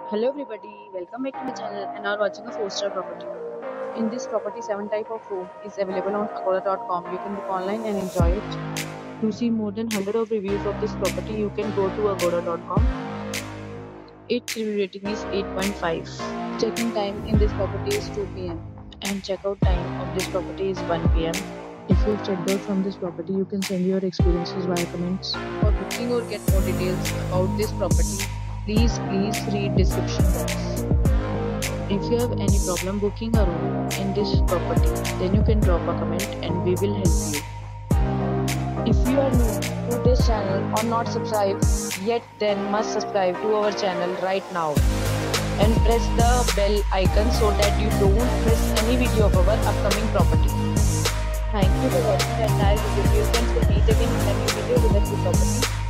Hello everybody, welcome back to my channel and are watching a 4-star property. In this property, 7 type of room is available on agoda.com. You can book online and enjoy it. To see more than 100 of reviews of this property, you can go to agoda.com. Its review rating is 8.5. Check-in time in this property is 2 p.m. and checkout time of this property is 1 p.m. If you have checked out from this property, you can send your experiences via comments. For booking or get more details about this property, please read description box. If you have any problem booking a room in this property, then you can drop a comment and we will help you. If you are new to this channel or not subscribed yet, then must subscribe to our channel right now and press the bell icon so that you don't miss any video of our upcoming property. Thank you for watching the entire video. You can meet again in a new video with a new property.